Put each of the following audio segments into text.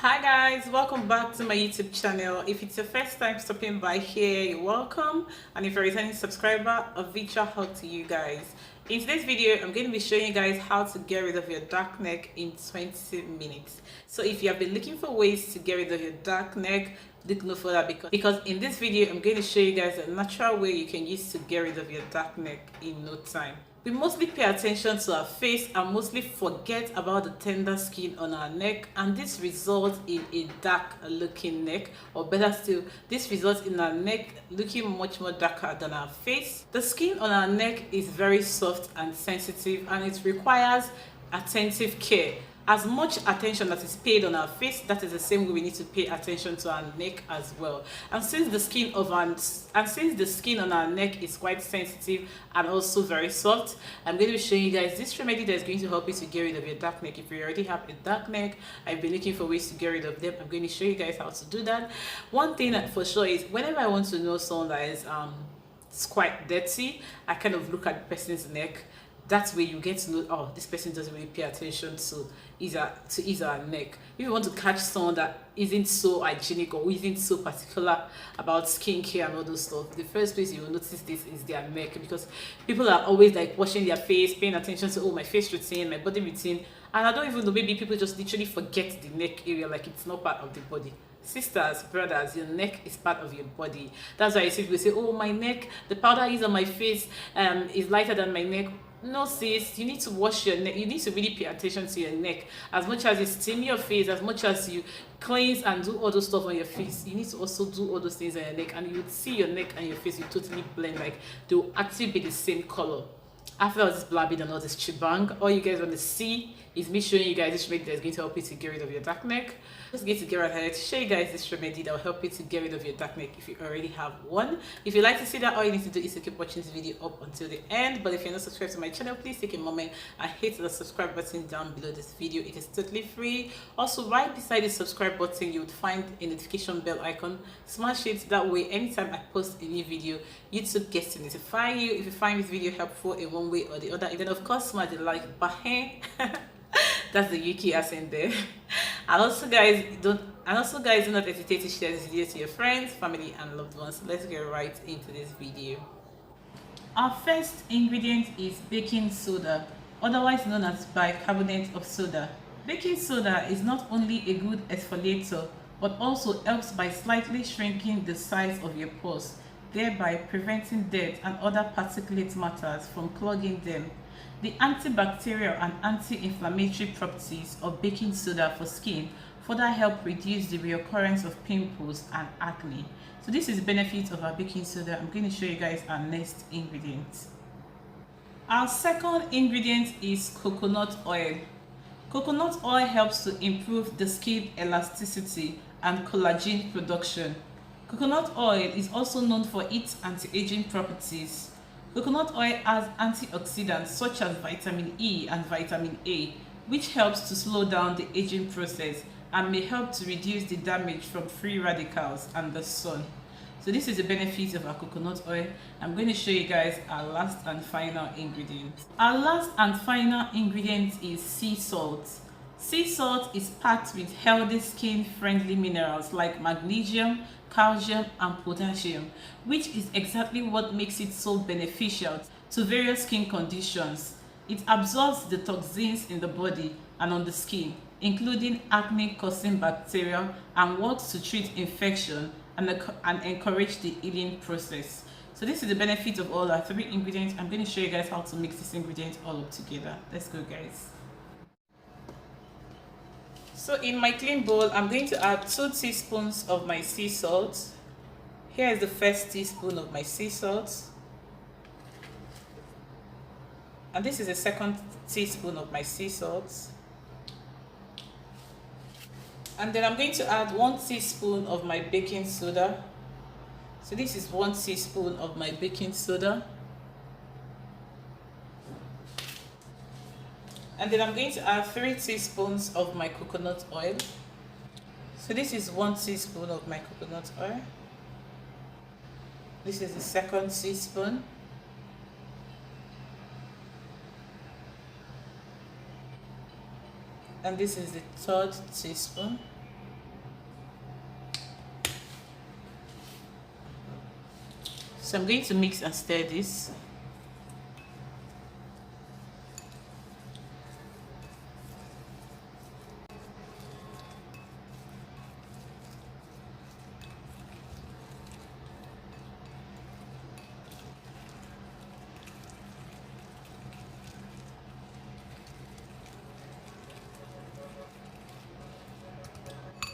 Hi guys, welcome back to my YouTube channel. If it's your first time stopping by here, you're welcome, and if you're a returning subscriber, a virtual hug to you guys. In today's video, I'm going to be showing you guys how to get rid of your dark neck in 20 minutes. So if you have been looking for ways to get rid of your dark neck, look no further because in this video I'm going to show you guys a natural way you can use to get rid of your dark neck in no time. We mostly pay attention to our face and mostly forget about the tender skin on our neck, and this results in a dark looking neck, or better still, this results in our neck looking much more darker than our face. The skin on our neck is very soft and sensitive, and it requires attentive care. As much attention that is paid on our face, that is the same way we need to pay attention to our neck as well. And since the skin on our neck is quite sensitive and also very soft, I'm going to be showing you guys this remedy that is going to help you to get rid of your dark neck. If you already have a dark neck, I've been looking for ways to get rid of them. I'm going to show you guys how to do that. One thing that for sure is whenever I want to know someone that is it's quite dirty, I kind of look at the person's neck. That's where you get to know, oh, this person doesn't really pay attention to his or her neck. If you want to catch someone that isn't so hygienic or isn't so particular about skincare and all those stuff, the first place you will notice this is their neck, because people are always like washing their face, paying attention to, oh, my face routine, my body routine, and I don't even know, maybe people just literally forget the neck area like it's not part of the body. Sisters, brothers, your neck is part of your body. That's why you see people say, oh, my neck, the powder is on my face is lighter than my neck. No sis, you need to wash your neck. You need to really pay attention to your neck. As much as you steam your face, as much as you cleanse and do all those stuff on your face, you need to also do all those things on your neck, and you would see your neck and your face will totally blend, like they will actually be the same color. After all this blabbing and all this chibang, all you guys want to see is me showing you guys this remedy that is going to help you to get rid of your dark neck. Just get to get right ahead to show you guys this remedy that will help you to get rid of your dark neck if you already have one. If you'd like to see that, all you need to do is to keep watching this video up until the end. But if you're not subscribed to my channel, please take a moment and hit the subscribe button down below this video. It is totally free. Also, right beside the subscribe button, you would find a notification bell icon. Smash it. That way, anytime I post a new video, YouTube gets to notify you. If you find this video helpful in one way or the other, and then of course smash the like button. That's the UK accent there. And also guys, do not hesitate to share this video to your friends, family and loved ones. Let's get right into this video. Our first ingredient is baking soda, otherwise known as bicarbonate of soda. Baking soda is not only a good exfoliator, but also helps by slightly shrinking the size of your pores, thereby preventing dirt and other particulate matters from clogging them. The antibacterial and anti-inflammatory properties of baking soda for skin further help reduce the reoccurrence of pimples and acne. So this is the benefit of our baking soda. I'm going to show you guys our next ingredient. Our second ingredient is coconut oil. Coconut oil helps to improve the skin elasticity and collagen production. Coconut oil is also known for its anti-aging properties. Coconut oil has antioxidants such as vitamin E and vitamin A, which helps to slow down the aging process and may help to reduce the damage from free radicals and the sun. So this is the benefit of our coconut oil. I'm going to show you guys our last and final ingredient. Our last and final ingredient is sea salt. Sea salt is packed with healthy skin-friendly minerals like magnesium, calcium and potassium, which is exactly what makes it so beneficial to various skin conditions. It absorbs the toxins in the body and on the skin, including acne-causing bacteria, and works to treat infection and encourage the healing process. So this is the benefit of all our three ingredients. I'm going to show you guys how to mix these ingredients all up together. Let's go guys. So in my clean bowl, I'm going to add 2 teaspoons of my sea salt. Here is the first teaspoon of my sea salt. And this is the second teaspoon of my sea salt. And then I'm going to add 1 teaspoon of my baking soda. So this is 1 teaspoon of my baking soda. And then I'm going to add 3 teaspoons of my coconut oil. So this is 1 teaspoon of my coconut oil. This is the second teaspoon. And this is the third teaspoon. So I'm going to mix and stir this.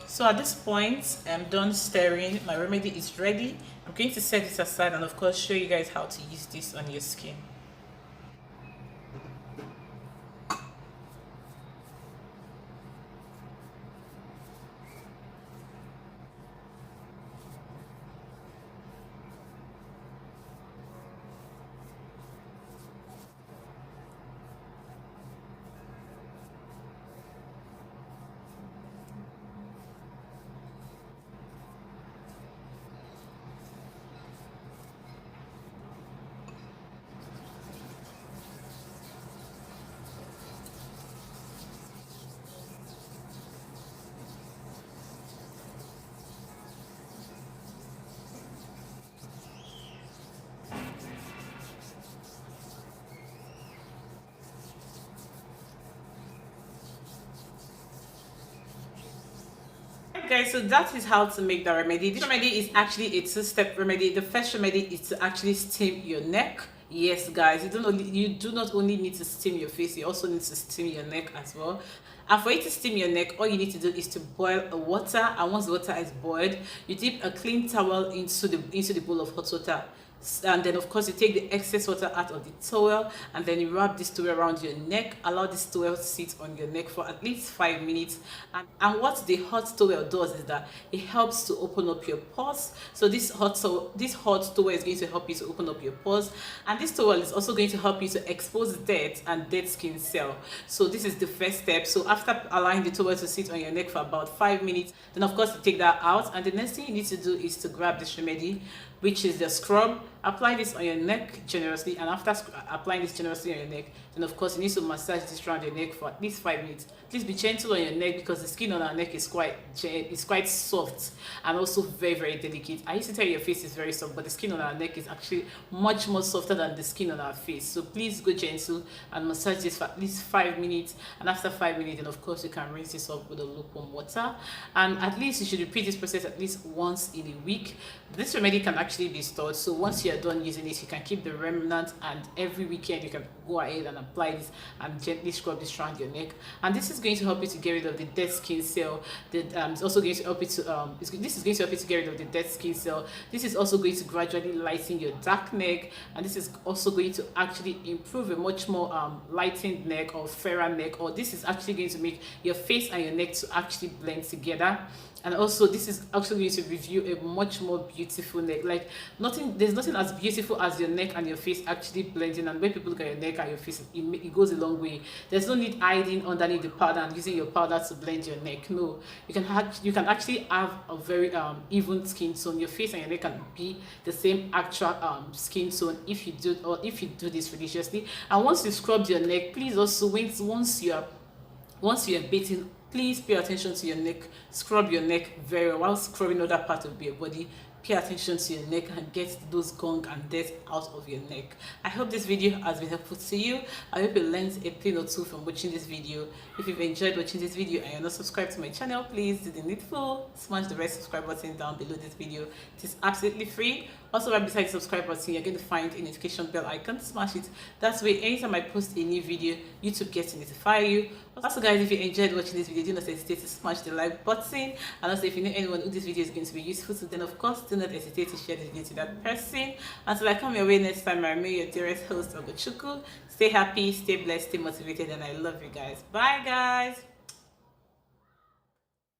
So at this point, I'm done stirring. My remedy is ready. I'm going to set this aside and of course show you guys how to use this on your skin. Guys, so that is how to make the remedy. This remedy is actually a two-step remedy. The first remedy is to actually steam your neck. Yes guys, you do not only need to steam your face, you also need to steam your neck as well. And for you to steam your neck, all you need to do is to boil water, and once the water is boiled, you dip a clean towel into the bowl of hot water. And then of course you take the excess water out of the towel, and then you wrap this towel around your neck. Allow this towel to sit on your neck for at least 5 minutes, and what the hot towel does is that it helps to open up your pores. So this hot towel is going to help you to open up your pores, and this towel is also going to help you to expose dirt and dead skin cell. So this is the first step. So after allowing the towel to sit on your neck for about 5 minutes, then of course you take that out, and the next thing you need to do is to grab this remedy, which is the scrub. Apply this on your neck generously, and after applying this generously on your neck, then of course you need to massage this around your neck for at least 5 minutes. Please be gentle on your neck because the skin on our neck is quite soft and also very delicate. I used to tell you your face is very soft, but the skin on our neck is actually much more softer than the skin on our face. So please go gentle and massage this for at least 5 minutes, and after 5 minutes, then of course you can rinse this off with a lukewarm water, and at least you should repeat this process at least once in a week. This remedy can actually be stored, so once you're done using it, you can keep the remnant, and every weekend you can go ahead and apply this and gently scrub this around your neck. And this is going to help you to get rid of the dead skin cell. It's also going to help you to this is going to help you to get rid of the dead skin cell. This is also going to gradually lighten your dark neck, and this is also going to actually improve a much more lightened neck or fairer neck, or this is actually going to make your face and your neck to actually blend together. And also this is actually going to give you a much more beautiful neck. Like there's nothing as beautiful as your neck and your face actually blending. And when people look at your neck and your face, it goes a long way. There's no need hiding underneath the powder and using your powder to blend your neck. No, you can actually have a very even skin tone. Your face and your neck can be the same actual skin tone if you do this religiously. And once you scrub your neck, please also once you are bathing, please pay attention to your neck. Scrub your neck very well while scrubbing other part of your body. Pay attention to your neck and get those gunk and dirt out of your neck. I hope this video has been helpful to you. I hope you learned a thing or two from watching this video. If you've enjoyed watching this video and you're not subscribed to my channel, please do the needful. Smash the red subscribe button down below this video. It is absolutely free. Also, right beside the subscribe button, you're going to find a notification bell icon. Smash it. That's way anytime I post a new video, YouTube gets to notify you. Also guys, if you enjoyed watching this video, do not hesitate to smash the like button. And also, if you know anyone who this video is going to be useful to, then of course do not hesitate to share this video to that person. Until I come your way next time, I remain your dearest host, Ogochukwu. Stay happy, stay blessed, stay motivated, and I love you guys. Bye guys.